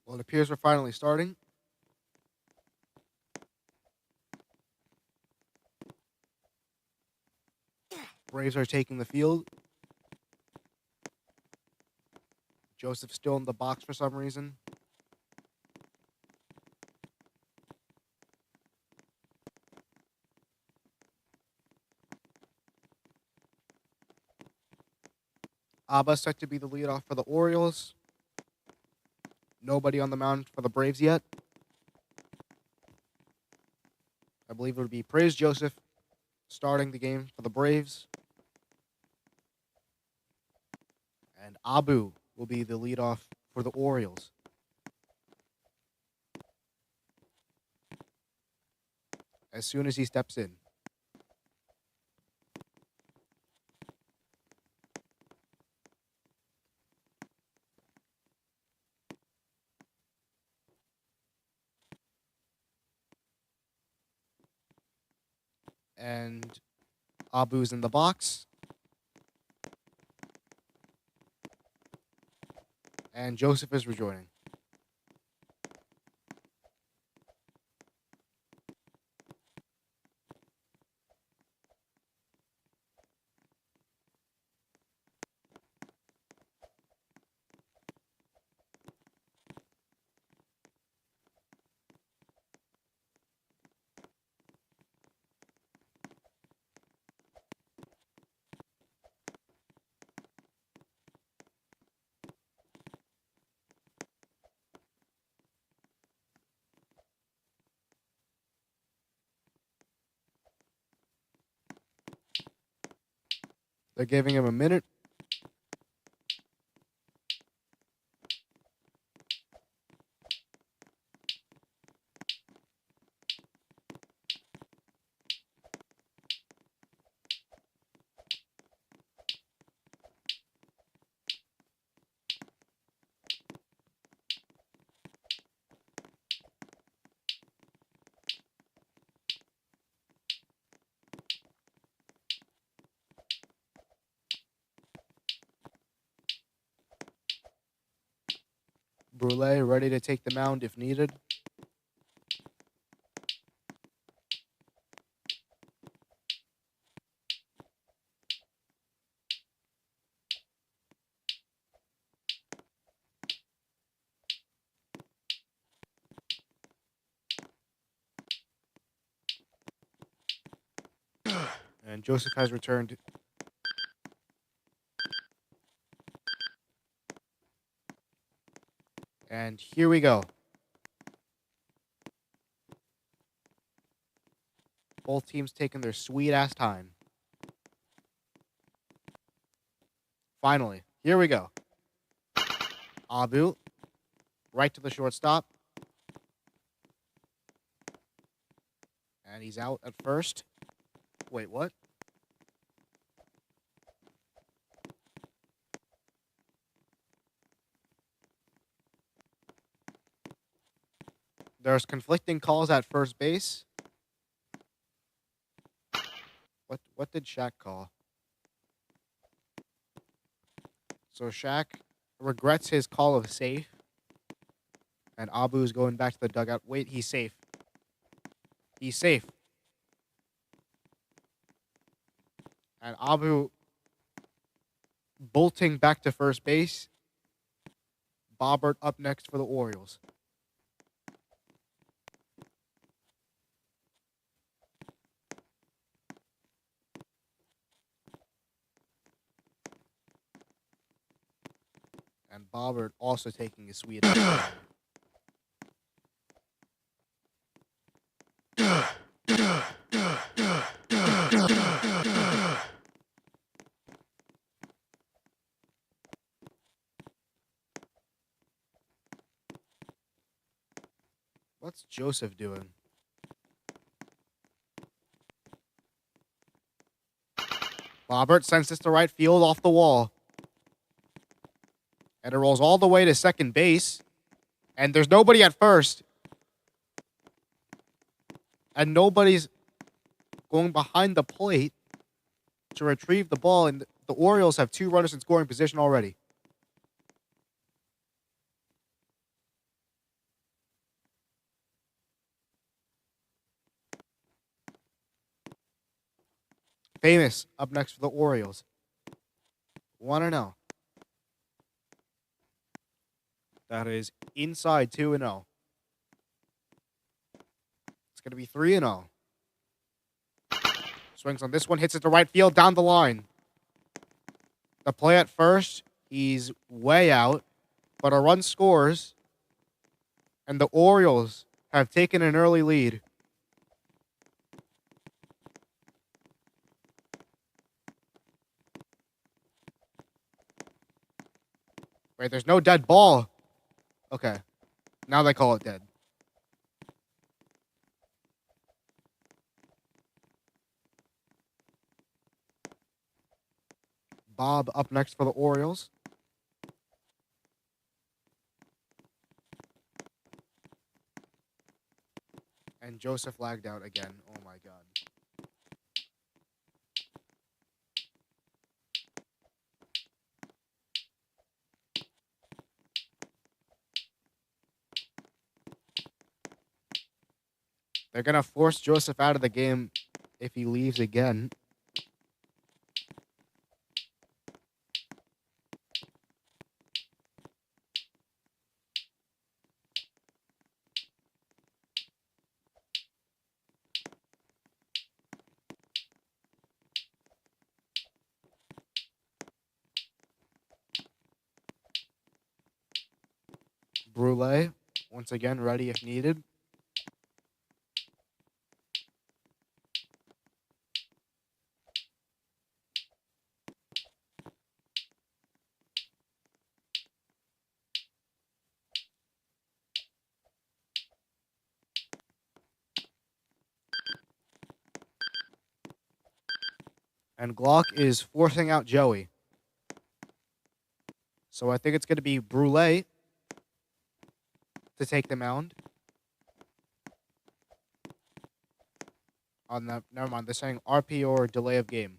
Well, it appears we're finally starting. Braves are taking the field. Joseph still in the box for some reason. Abba set to be the leadoff for the Orioles. Nobody on the mound for the Braves yet. I believe it would be Praise Joseph starting the game for the Braves. And Abu will be the leadoff for the Orioles. As soon as he steps in. And Abu's in the box. And Joseph is rejoining. They're giving him a minute. Brule ready to take the mound if needed. And Joseph has returned. And here we go. Both teams taking their sweet-ass time. Finally, here we go. Abu, right to the shortstop. And he's out at first. Wait, what? There's conflicting calls at first base. What did Shaq call? So Shaq regrets his call of safe. And Abu is going back to the dugout. Wait, he's safe. He's safe. And Abu bolting back to first base. Bobbert up next for the Orioles. And Bobbert also taking a sweet. What's Joseph doing? Bobbert sends this to right field off the wall. And it rolls all the way to second base. And there's nobody at first. And nobody's going behind the plate to retrieve the ball. And the Orioles have 2 runners in scoring position already. Famous up next for the Orioles. 1-0. That is inside 2-0. It's going to be 3-0. Swings on this one, hits it to right field, down the line. The play at first, he's way out, but a run scores, and the Orioles have taken an early lead. Wait, there's no dead ball. Okay, now they call it dead. Bob up next for the Orioles. And Joseph lagged out again. Oh my God. They're going to force Joseph out of the game if he leaves again. Brule, once again, ready if needed. And Glock is forcing out Joey. So I think it's going to be Brule to take the mound. On the, never mind, they're saying RP or delay of game.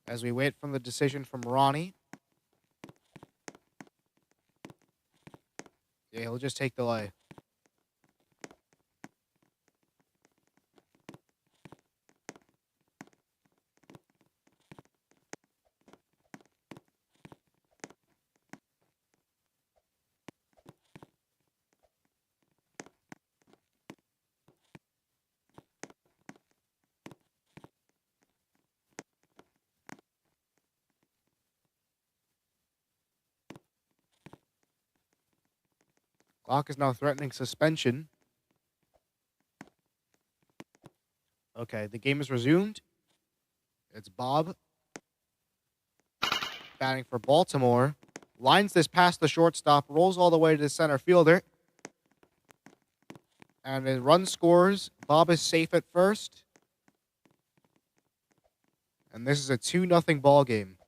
As we wait for the decision from Ronnie. Yeah, he'll just take delay. Glock is now threatening suspension. Okay, the game is resumed. It's Bob batting for Baltimore. Lines this past the shortstop, rolls all the way to the center fielder. And the run scores. Bob is safe at first. And this is a 2-0 ball game.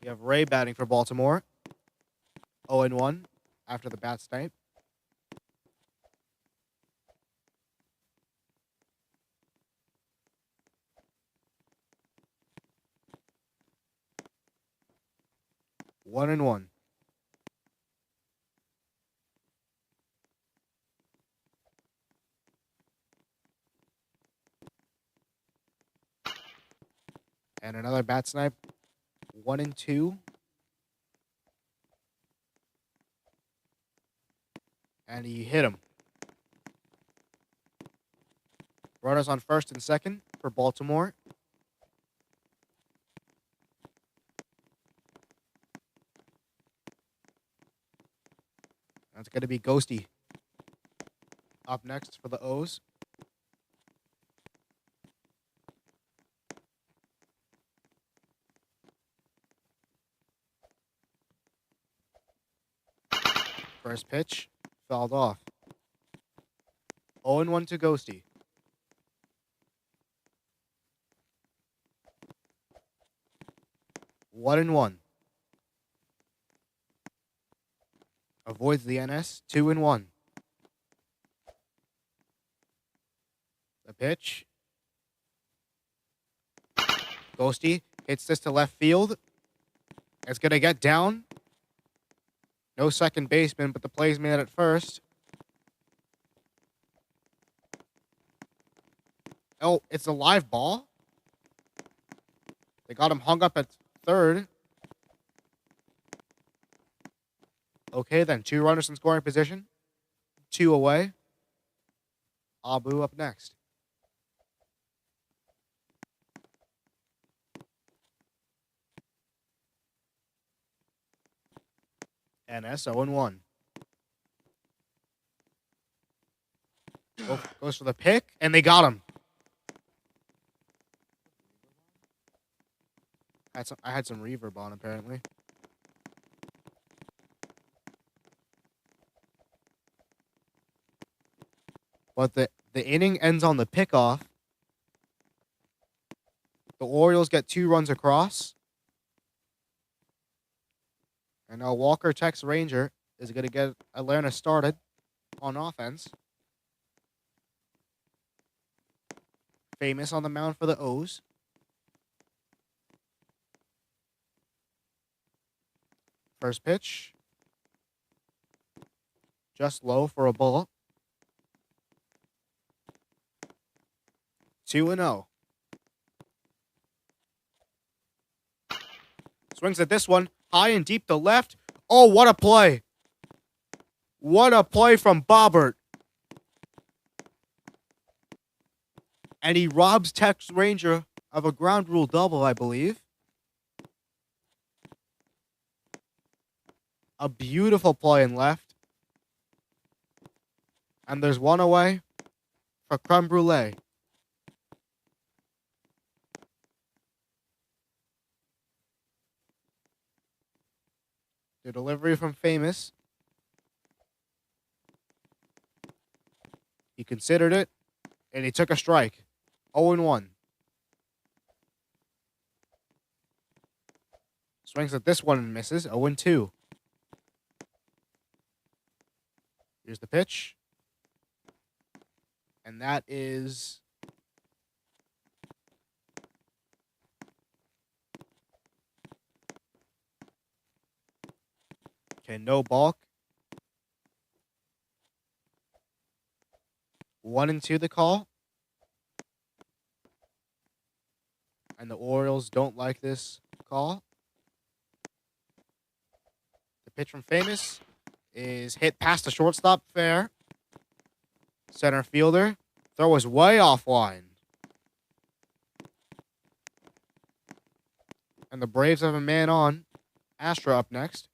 We have Ray batting for Baltimore. 0-1 after the bat snipe. One and one. And another bat snipe. 1-2. And he hit him. Runners on first and second for Baltimore. That's going to be Ghosty up next for the O's. First pitch, fouled off. 0-1 to Ghosty. One and one. Avoids the NS. 2-1. The pitch. Ghosty hits this to left field. It's going to get down. No second baseman, but the play's made at first. Oh, it's a live ball. They got him hung up at third. Okay, then 2 runners in scoring position. 2 away. Abu up next. NS 0-1. Goes for the pick, and they got him. I had some reverb on, apparently. But the inning ends on the pickoff. The Orioles get 2 runs across. And now Walker Tex Ranger is going to get Atlanta started on offense. Famous on the mound for the O's. First pitch. Just low for a ball. 2-0. Swings at this one. High and deep to left. Oh, what a play. What a play from Bobbert. And he robs Tex Ranger of a ground rule double, I believe. A beautiful play in left. And there's 1 away for Creme Brulee. The delivery from Famous. He considered it, and he took a strike. 0-1. Swings at this one and misses. 0-2. Here's the pitch. And that is... Okay, no balk. 1-2 the call. And the Orioles don't like this call. The pitch from Famous is hit past the shortstop fair. Center fielder. Throw is way offline. And the Braves have a man on. Astra up next.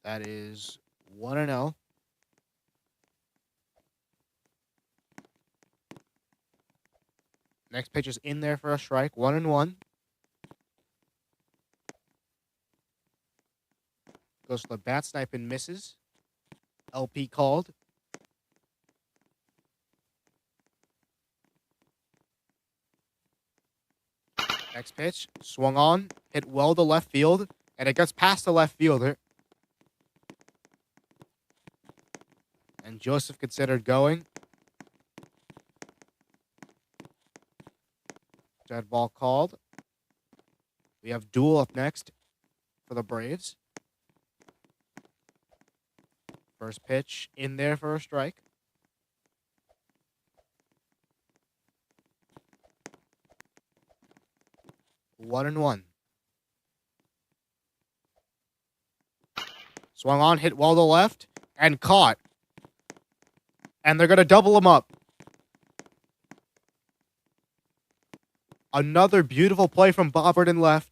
That is 1-0. Next pitch is in there for a strike. 1-1. Goes to the bat snipe and misses. LP called. Next pitch. Swung on. Hit well to left field. And it gets past the left fielder. And Joseph considered going. Dead ball called. We have Duel up next for the Braves. First pitch in there for a strike. One and one. Swung on, hit well to left, and caught. And they're going to double him up. Another beautiful play from Bobbert in left.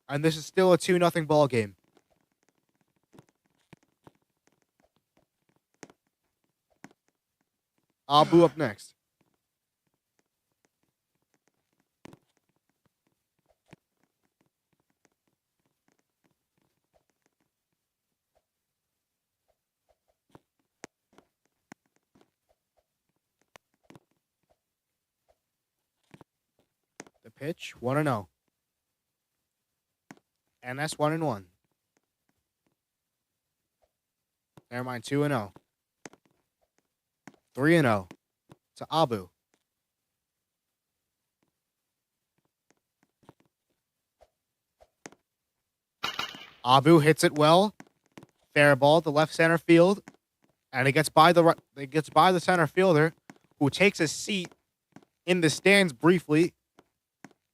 And this is still a 2-0 ball game. Abu up next. The pitch, 1-0. And that's 1-1. Never mind, 2-0. 3-0 to Abu. Abu hits it well. Fair ball to left center field. And it gets by the center fielder, who takes a seat in the stands briefly.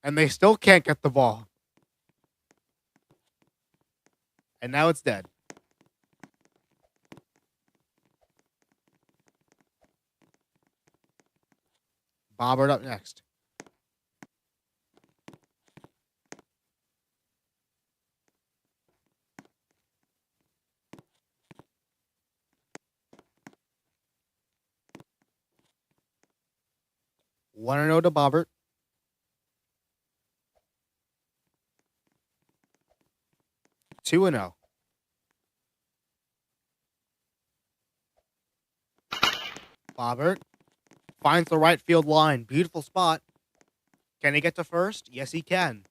And they still can't get the ball. And now it's dead. Bobbert up next. One and 0 to Bobbert. 2-0. Bobbert finds the right field line. Beautiful spot. Can he get to first? Yes, he can.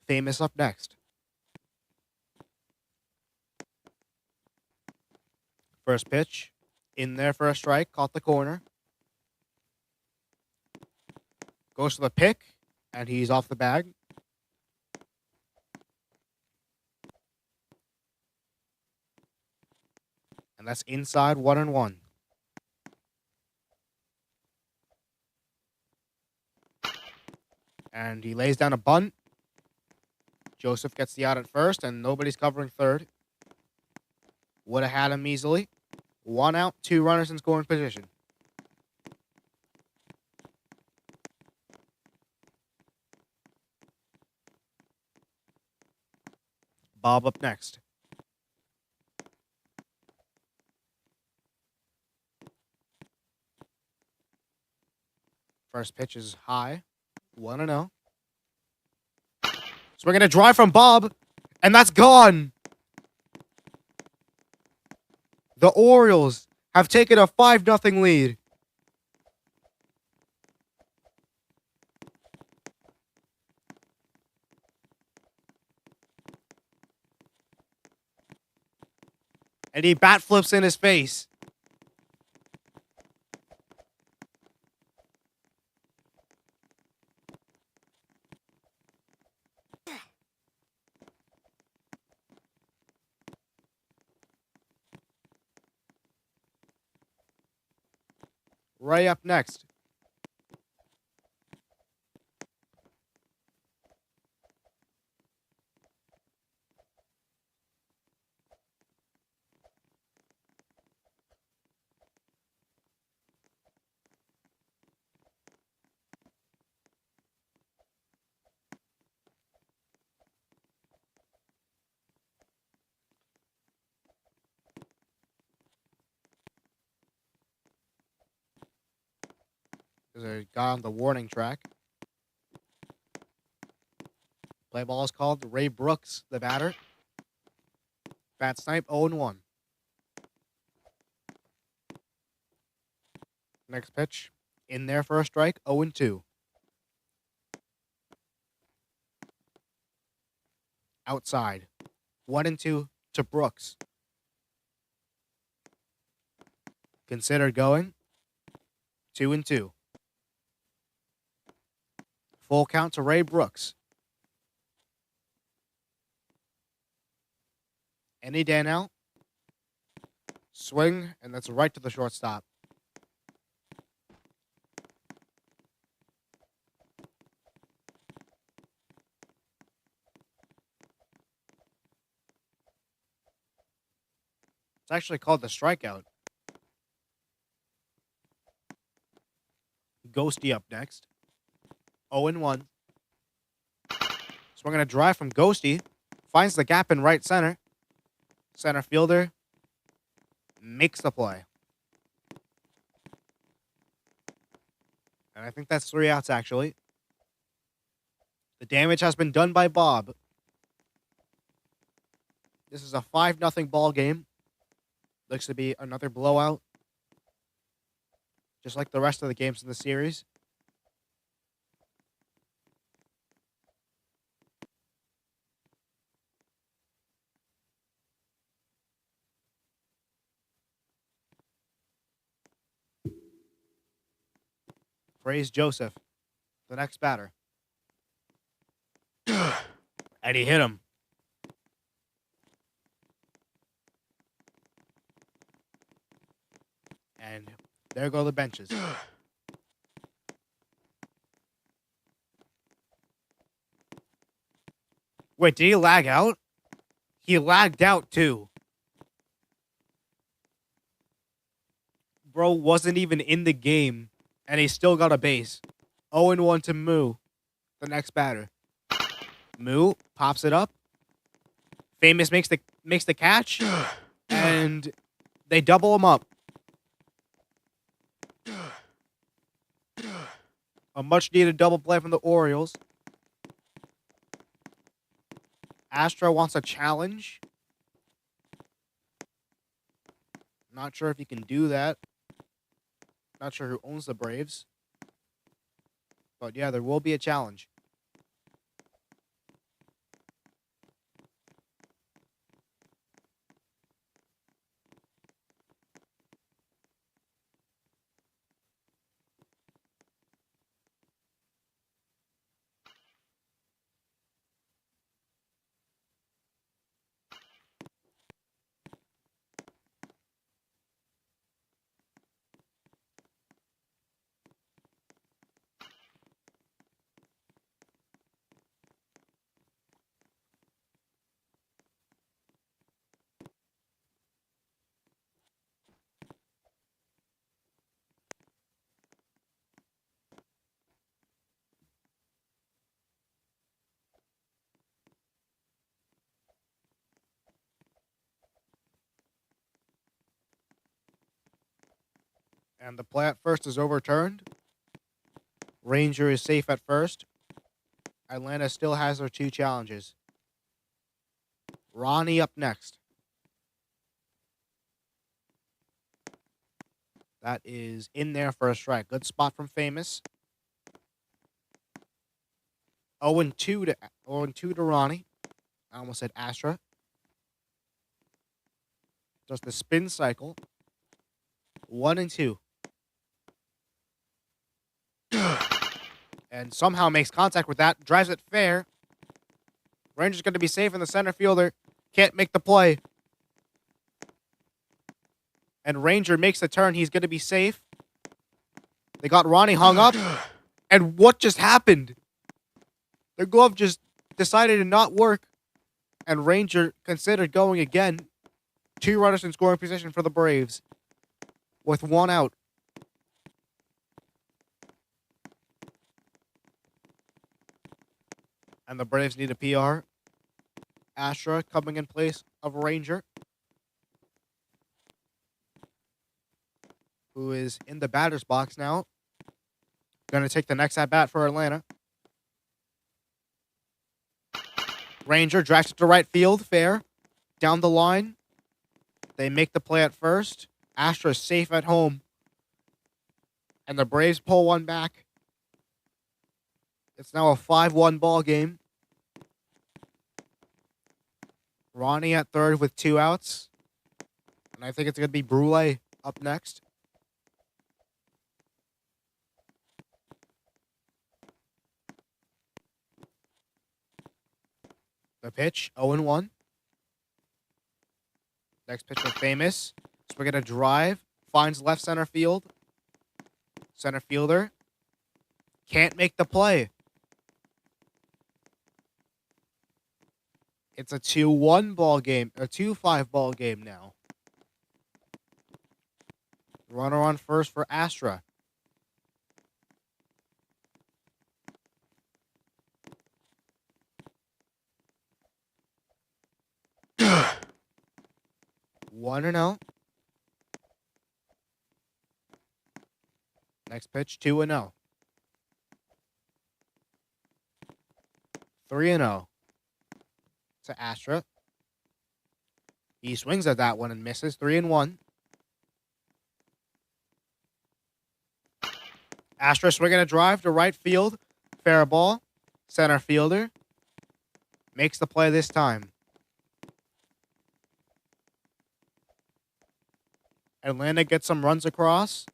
Famous up next. First pitch. In there for a strike. Caught the corner. Goes to the pick. And he's off the bag. And that's inside 1-1. And he lays down a bunt. Joseph gets the out at first, and nobody's covering third. Would have had him easily. 1 out, 2 runners in scoring position. Bob up next. First pitch is high. 1-0. So we're going to drive from Bob, and that's gone. The Orioles have taken a 5-0 lead. And he bat flips in his face. Ray up next. There's a guy on the warning track. Play ball is called. Ray Brooks, the batter. Bat snipe 0-1. Next pitch. In there for a strike. 0-2. Outside. 1-2 to Brooks. Considered going. 2-2. Full count to Ray Brooks. Any day now. Swing, and that's right to the shortstop. It's actually called the strikeout. Ghosty up next. 0-1. So we're going to drive from Ghosty. Finds the gap in right center. Center fielder makes the play. And I think that's 3 outs, actually. The damage has been done by Bob. This is a 5-0 ball game. Looks to be another blowout. Just like the rest of the games in the series. Praise Joseph, the next batter. And he hit him. And there go the benches. Wait, did he lag out? He lagged out too. Bro wasn't even in the game, and he still got a base. 0-1 to Moo, the next batter. Moo pops it up. Famous makes the catch, and they double him up. A much-needed double play from the Orioles. Astro wants a challenge. Not sure if he can do that. Not sure who owns the Braves. But yeah, there will be a challenge. And the play at first is overturned. Ranger is safe at first. Atlanta still has their 2 challenges. Ronnie up next. That is in there for a strike. Good spot from Famous. 0-2 to Ronnie. I almost said Astra. Does the spin cycle. 1-2. And somehow makes contact with that. Drives it fair. Ranger's going to be safe, and the center fielder can't make the play. And Ranger makes the turn. He's going to be safe. They got Ronnie hung up. And what just happened? The glove just decided to not work. And Ranger considered going again. 2 runners in scoring position for the Braves. With 1 out. And the Braves need a PR. Astra coming in place of Ranger, who is in the batter's box now. Going to take the next at-bat for Atlanta. Ranger drives it to right field. Fair. Down the line. They make the play at first. Astra safe at home. And the Braves pull one back. It's now a 5-1 ball game. Ronnie at third with 2 outs. And I think it's going to be Brule up next. The pitch, 0-1. Next pitch for Famous. So we're going to drive. Finds left center field. Center fielder can't make the play. It's a 2-1 ball game, a 2-5 ball game now. Runner on first for Astra. One and out. Next pitch, 2-0. 3-0 to Astra. He swings at that one and misses. 3-1. Astra swinging a drive to right field. Fair ball. Center fielder makes the play this time. Atlanta gets some runs across.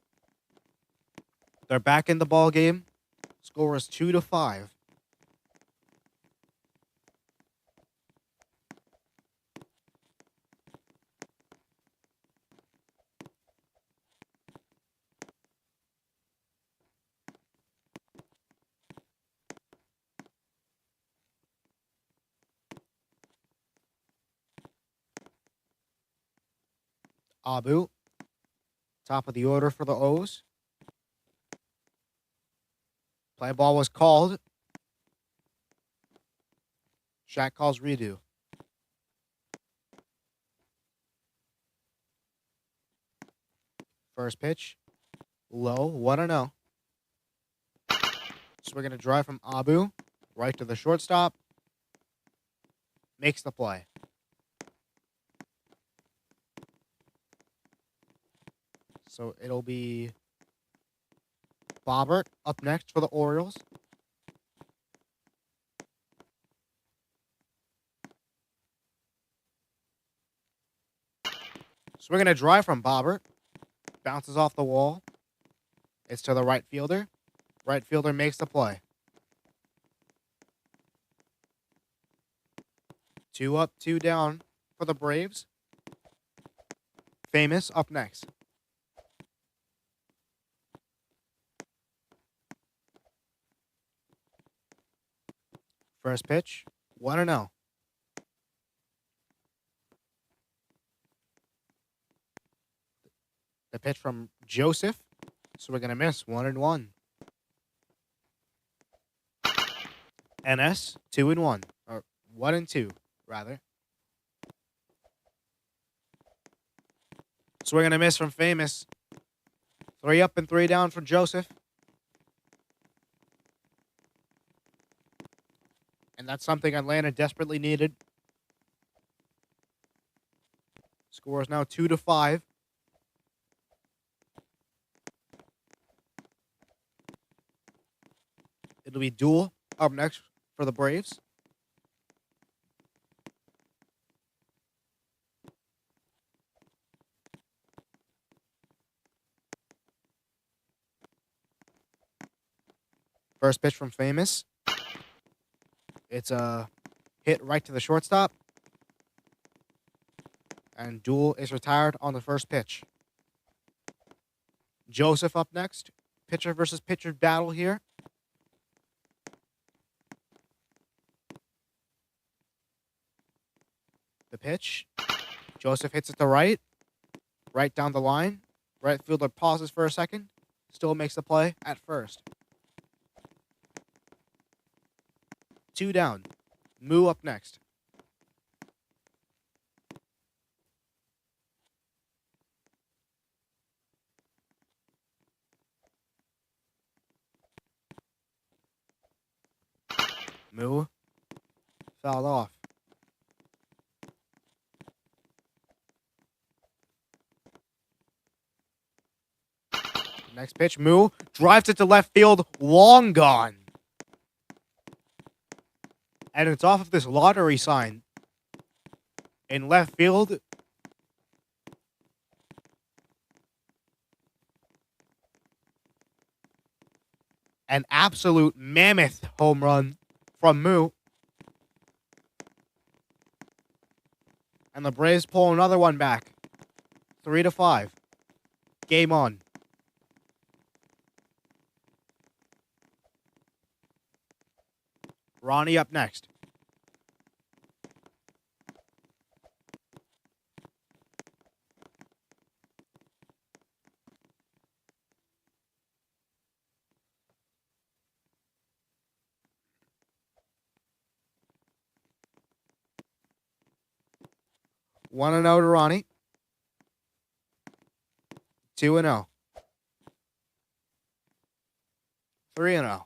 They're back in the ball game. Score is 2-5. Abu, top of the order for the O's. Play ball was called. Shaq calls redo. First pitch, low, 1-0. So we're going to drive from Abu, right to the shortstop. Makes the play. So it'll be Bobbert up next for the Orioles. So we're going to drive from Bobbert. Bounces off the wall. It's to the right fielder. Right fielder makes the play. 2 up, 2 down for the Braves. Famous up next. First pitch, 1-0. The pitch from Joseph. So we're going to miss 1-1. NS, 2-1. Or 1-2, rather. So we're going to miss from Famous. 3 up and 3 down for Joseph. And that's something Atlanta desperately needed. Score is now 2-5. It'll be Duel up next for the Braves. First pitch from Famous. It's a hit right to the shortstop. And Duel is retired on the first pitch. Joseph up next. Pitcher versus pitcher battle here. The pitch. Joseph hits it to right. Right down the line. Right fielder pauses for a second. Still makes the play at first. 2 down. Moo up next. Moo fouled off. Next pitch, Moo drives it to left field, long gone. And it's off of this lottery sign in left field. An absolute mammoth home run from Moo. And the Braves pull another one back. 3-5. Game on. Ronnie up next. One and 0 to Ronnie. 2-0. 3-0.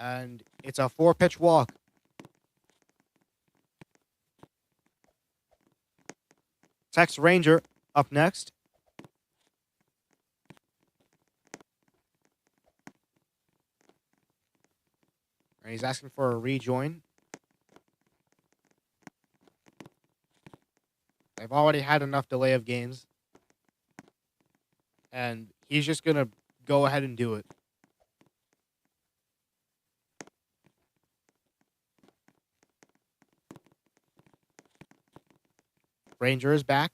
And it's a 4-pitch walk. Tex Ranger up next. And he's asking for a rejoin. They've already had enough delay of games. And he's just going to go ahead and do it. Ranger is back.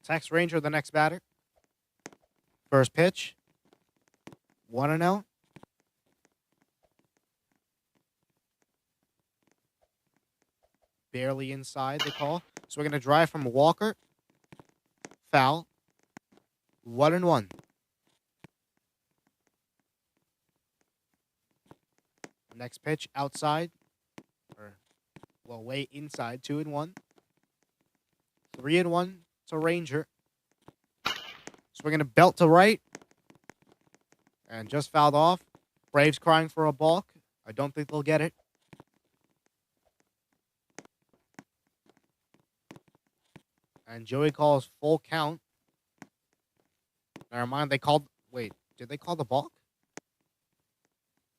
Text Ranger, the next batter. First pitch. 1-0. Barely inside the call. So we're going to drive from Walker. Foul. 1-1. Next pitch outside. Way inside. 2-1. 3-1 to Ranger. So we're going to belt to right. And just fouled off. Braves crying for a balk. I don't think they'll get it. And Joey calls full count. Never mind, they called... Wait, did they call the balk?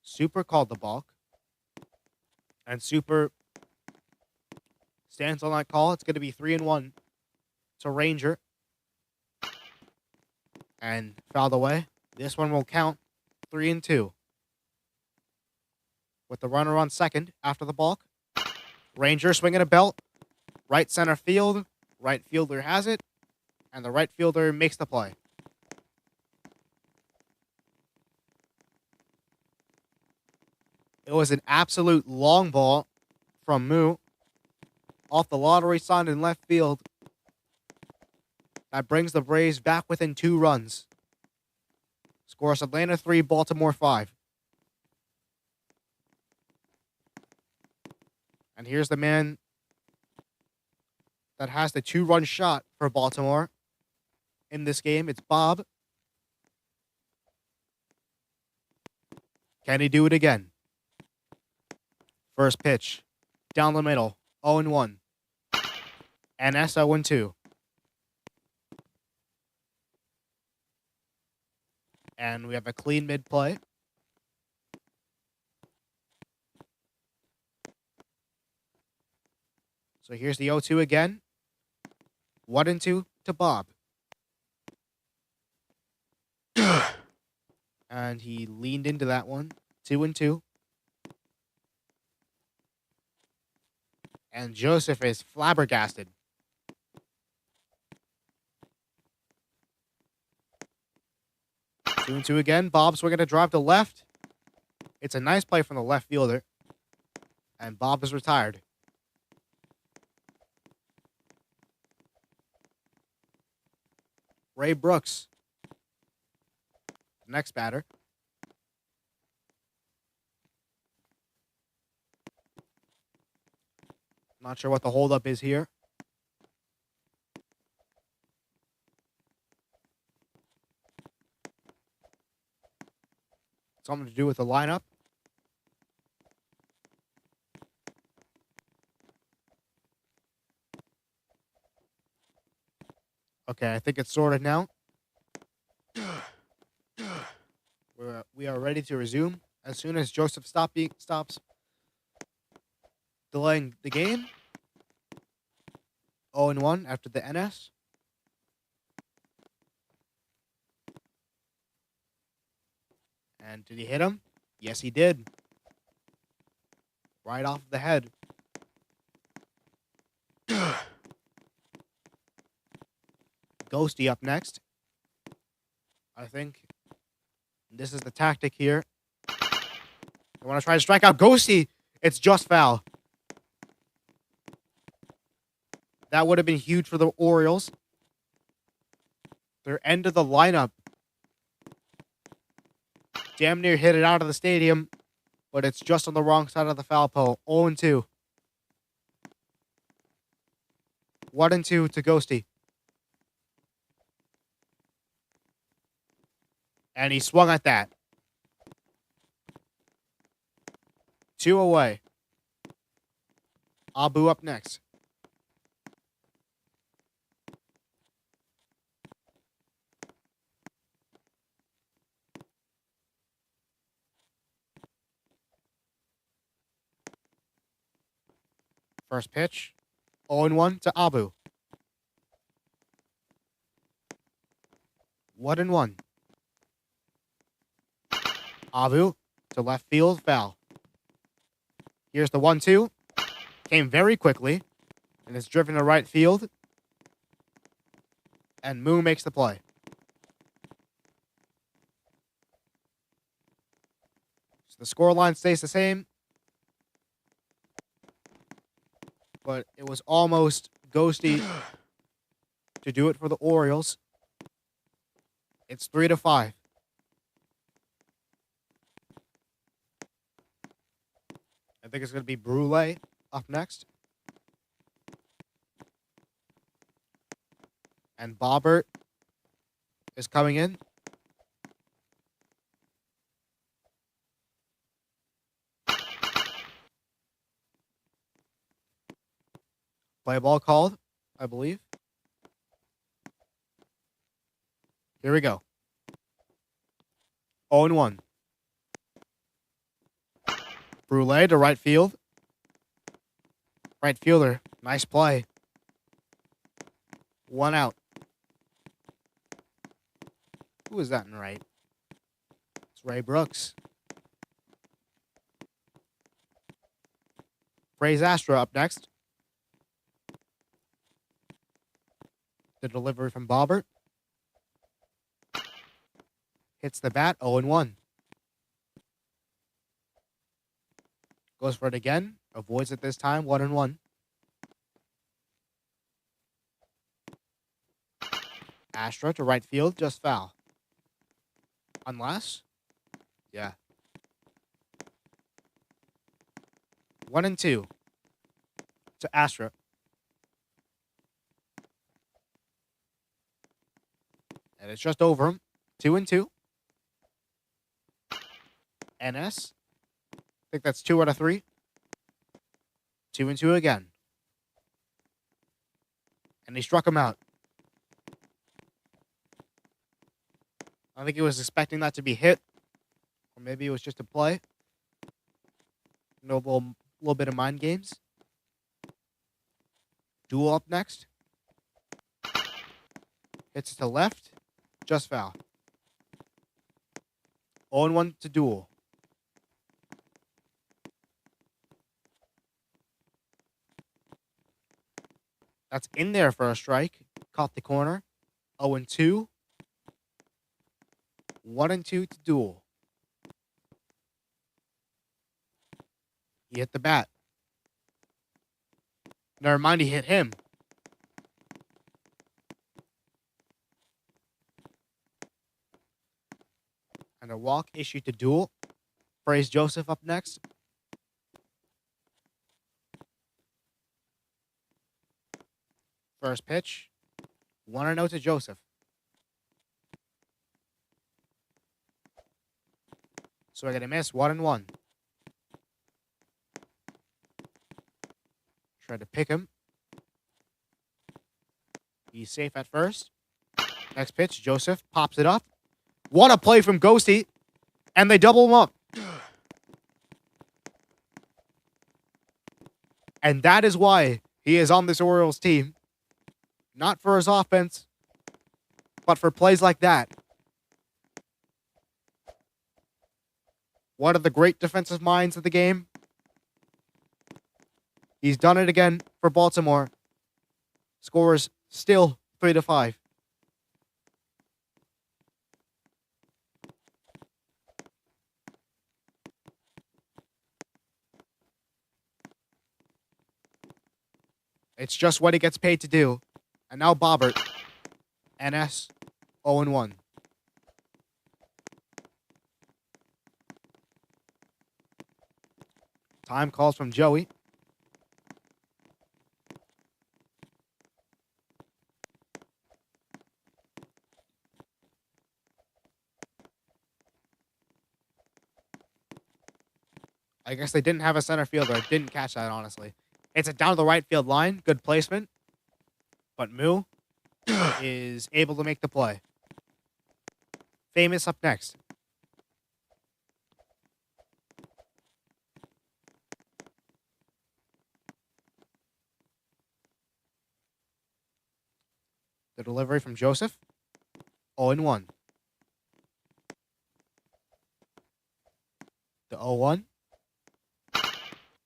Super called the balk. And Super stands on that call. It's going to be 3-1 to Ranger. And fouled away. This one will count 3-2. With the runner on second after the balk. Ranger swinging a belt. Right center field. Right fielder has it. And the right fielder makes the play. It was an absolute long ball from Moo. Off the lottery sign in left field. That brings the Braves back within 2 runs. Scores Atlanta 3, Baltimore 5. And here's the man that has the 2-run shot for Baltimore in this game. It's Bob. Can he do it again? First pitch. Down the middle. 0-1. NS 0-2. And we have a clean mid-play. So here's the 0-2 again. 1-2 to Bob. And he leaned into that one. 2-2. And Joseph is flabbergasted. 2-2 again. Bob swinging a drive to left. It's a nice play from the left fielder. And Bob is retired. Ray Brooks. The next batter. Not sure what the holdup is here. Something to do with the lineup. Okay, I think it's sorted now. We are ready to resume as soon as Joseph stops delaying the game. 0-1 after the NS. And did he hit him? Yes, he did. Right off the head. Ghosty up next. I think this is the tactic here. I want to try to strike out Ghosty. It's just foul. That would have been huge for the Orioles. Their end of the lineup damn near hit it out of the stadium, but it's just on the wrong side of the foul pole. 0-2. 1-2 to Ghosty. And he swung at that. 2 away. Abu up next. First pitch. 0-1 to Abu. 1-1. Abu to left field, foul. Here's the 1-2. Came very quickly and is driven to right field. And Moo makes the play. So the scoreline stays the same. But it was almost ghosty to do it for the Orioles. It's 3-5. I think it's going to be Brule up next. And Bobbert is coming in. Play ball called, I believe. Here we go. 0-1. Brule to right field. Right fielder. Nice play. 1 out. Who is that in right? It's Ray Brooks. Praise Astra up next. The delivery from Bobbert. Hits the bat, 0-1. Goes for it again. Avoids it this time, 1-1. Astra to right field, just foul. Unless? Yeah. 1-2 to Astra. And it's just over him. 2-2. NS. I think that's 2 out of 3. 2-2 again. And he struck him out. I think he was expecting that to be hit. Or maybe it was just a play. No little bit of mind games. Duel up next. Hits to left. Just foul. 0-1 to Duel. That's in there for a strike. Caught the corner. 0-2. 1-2 to Duel. He hit the bat. Never mind, he hit him. And a walk issued to Duel. Praise Joseph up next. First pitch. 1-0 to Joseph. So I get a miss. 1-1. Tried to pick him. He's safe at first. Next pitch. Joseph pops it up. What a play from Ghosty. And they double him up. And that is why he is on this Orioles team. Not for his offense, but for plays like that. One of the great defensive minds of the game. He's done it again for Baltimore. Scores still 3-5. It's just what he gets paid to do. And now Bobbert. NS 0-1. Time calls from Joey. I guess they didn't have a center fielder. I didn't catch that, honestly. It's a down to the right field line. Good placement. But Moo is able to make the play. Famous up next. The delivery from Joseph. 0-1. The 0-1.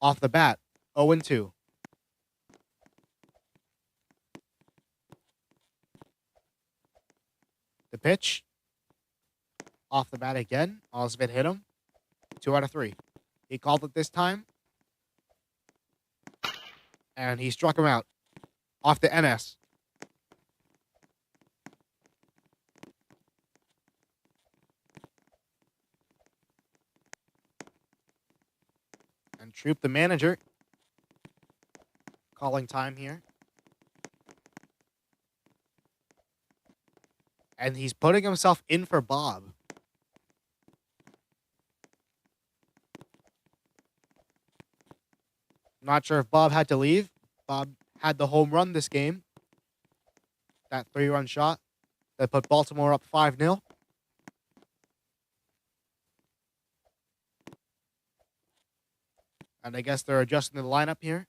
Off the bat. 0-2. The pitch. Off the bat again. Osmond hit him. 2 out of 3. He called it this time. And he struck him out. Off the NS. And Troop, the manager, calling time here. And he's putting himself in for Bob. Not sure if Bob had to leave. Bob had the home run this game. That 3-run shot that put Baltimore up 5-0. And I guess they're adjusting the lineup here.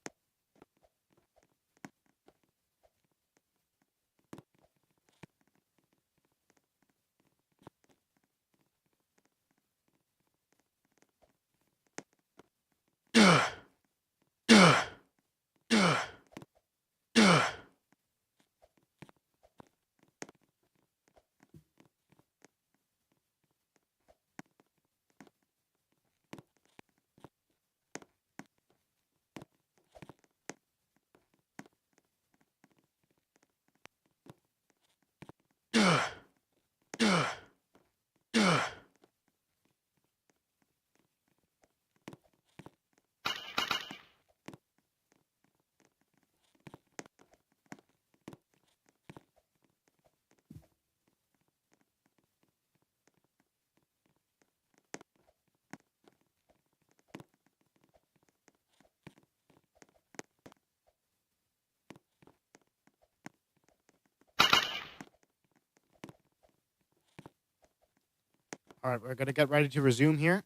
All right, we're going to get ready to resume here.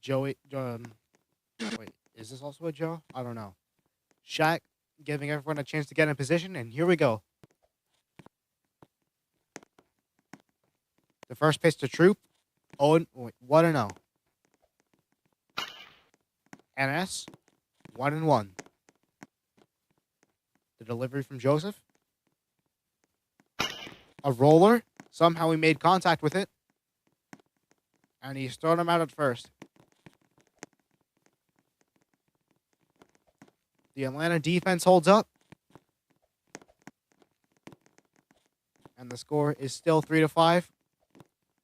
Wait, is this also a Joe? I don't know. Shaq giving everyone a chance to get in position, and here we go. The first pitch to Troop. 1-0. NS. 1-1. The delivery from Joseph. A roller. Somehow he made contact with it. And he's thrown him out at first. The Atlanta defense holds up. And the score is still 3-5.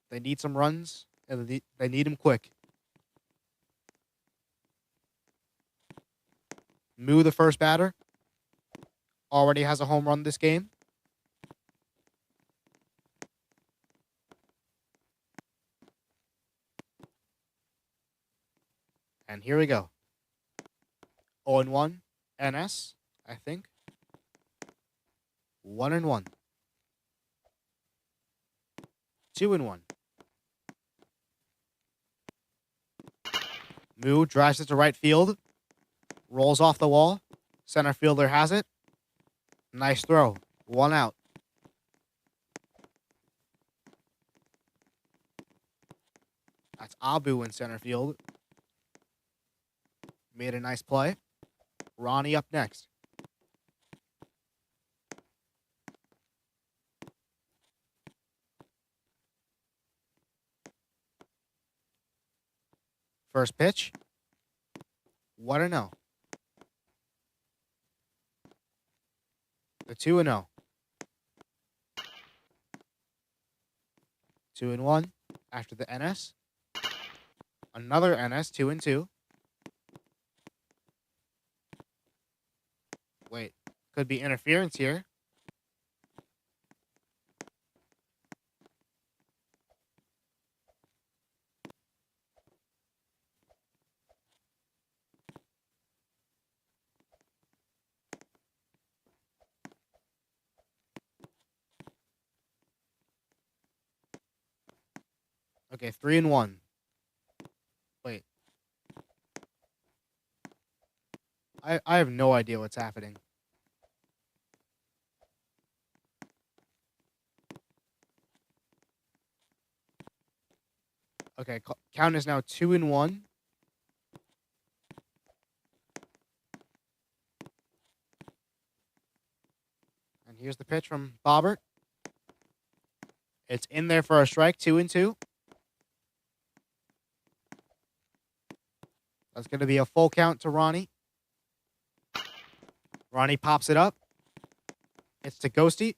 They need some runs. And they need them quick. Moo, the first batter, already has a home run this game. And here we go. 0-1. NS, I think. 1-1. 2-1. Moo drives it to right field. Rolls off the wall. Center fielder has it. Nice throw. 1 out. That's Abu in center field. Made a nice play. Ronnie up next. First pitch. 1-0. The 2-0. 2-1 after the NS. Another NS, 2-2. Wait, could be interference here. Okay, 3-1. Wait. I have no idea what's happening. Okay, count is now 2-1. And here's the pitch from Bobbert. It's in there for a strike, 2-2. That's going to be a full count to Ronnie. Ronnie pops it up. It's to Ghosty.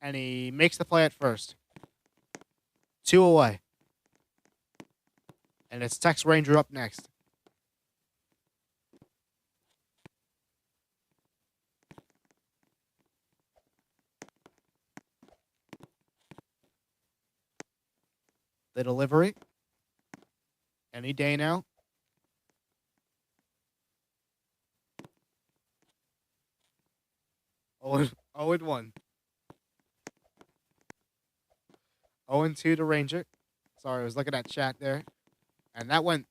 And he makes the play at first. 2 away. And it's Tex Ranger up next. The delivery. Any day now. 0-1. 0-2 to Ranger. Sorry, I was looking at chat there. And that went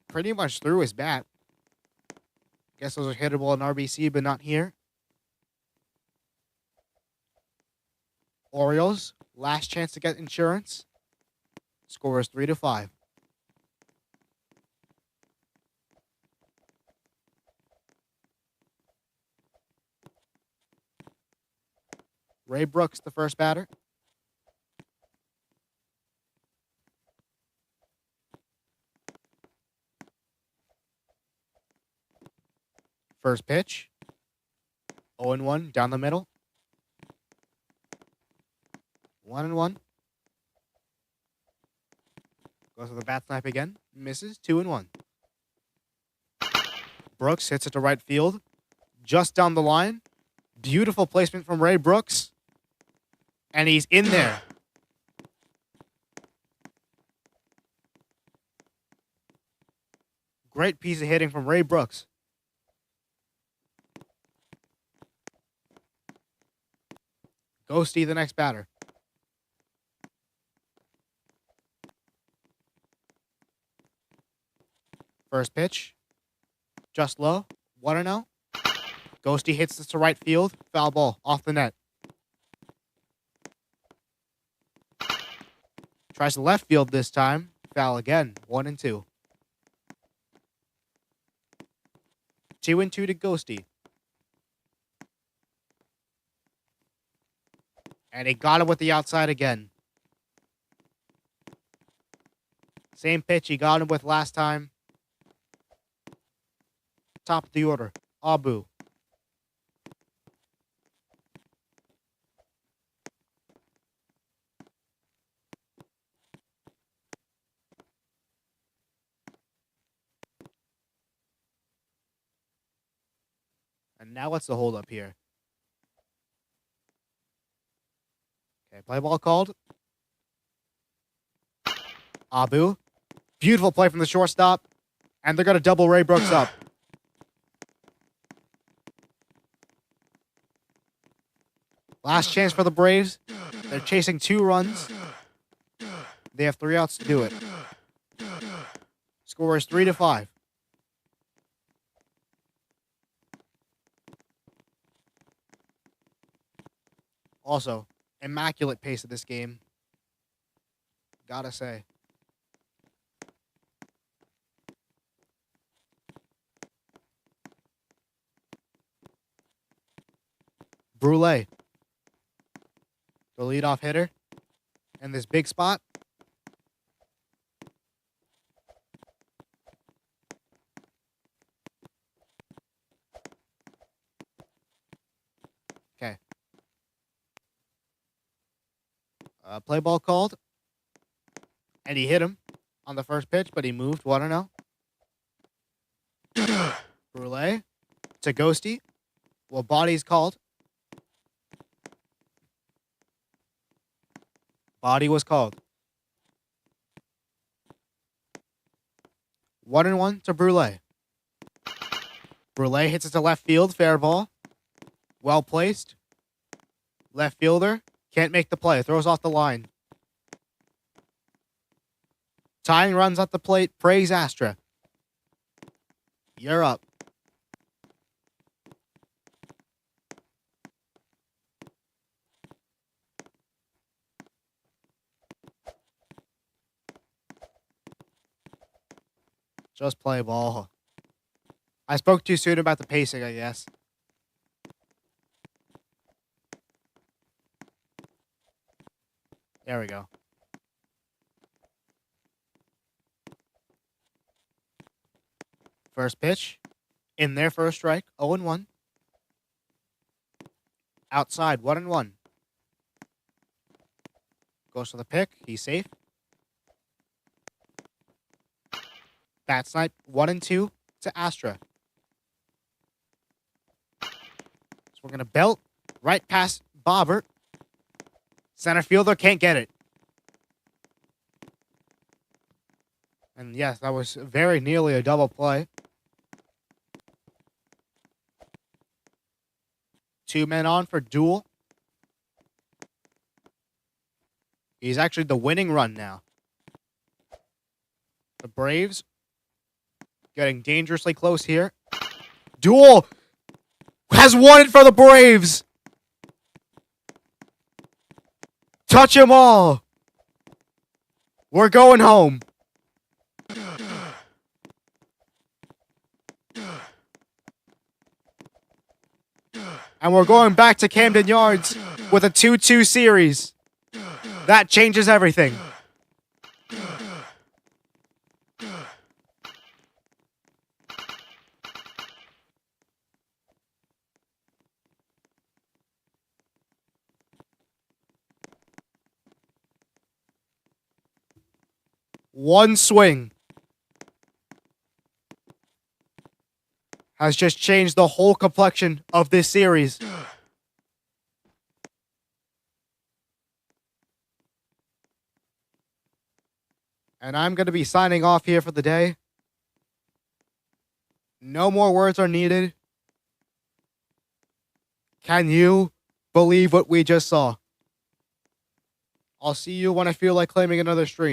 pretty much through his bat. Guess those are hittable in RBC, but not here. Orioles, last chance to get insurance. Score is 3-5. Ray Brooks, the first batter. First pitch. 0-1 down the middle. 1-1. Goes to the bat snipe again. Misses. 2-1. Brooks hits it to right field. Just down the line. Beautiful placement from Ray Brooks. And he's in there. Great piece of hitting from Ray Brooks. Ghosty, the next batter. First pitch. Just low. 1-0. Ghosty hits this to right field. Foul ball. Off the net. Tries to left field this time. Foul again. 1-2. 2-2 to Ghosty. And he got him with the outside again. Same pitch he got him with last time. Top of the order. Abu. And now what's the hold up here? Okay, play ball called. Abu. Beautiful play from the shortstop. And they're going to double Ray Brooks up. Last chance for the Braves. They're chasing 2 runs. They have 3 outs to do it. Score is 3-5. Also, immaculate pace of this game. Gotta say. Brule. The leadoff hitter. In this big spot. Okay. Play ball called. And he hit him on the first pitch, but he moved 1-0. Brule to Ghosty. Well, body's called. Body was called. 1-1 to Brule. Brule hits it to left field. Fair ball. Well placed. Left fielder can't make the play. Throws off the line. Tying runs at the plate. Praise Astra. You're up. Just play ball. I spoke too soon about the pacing, I guess. There we go. First pitch. In there for a strike. 0-1. Outside. 1-1. Goes for the pick. He's safe. Bat snipe. 1-2 to Astra. So we're going to belt right past Bobbert. Center fielder can't get it. And yes, that was very nearly a double play. 2 men on for Duel. He's actually the winning run now. The Braves getting dangerously close here. Duel has won it for the Braves. Touch 'em all. We're going home. And we're going back to Camden Yards with a 2-2 series. That changes everything. One swing has just changed the whole complexion of this series. And I'm going to be signing off here for the day. No more words are needed. Can you believe what we just saw? I'll see you when I feel like claiming another stream.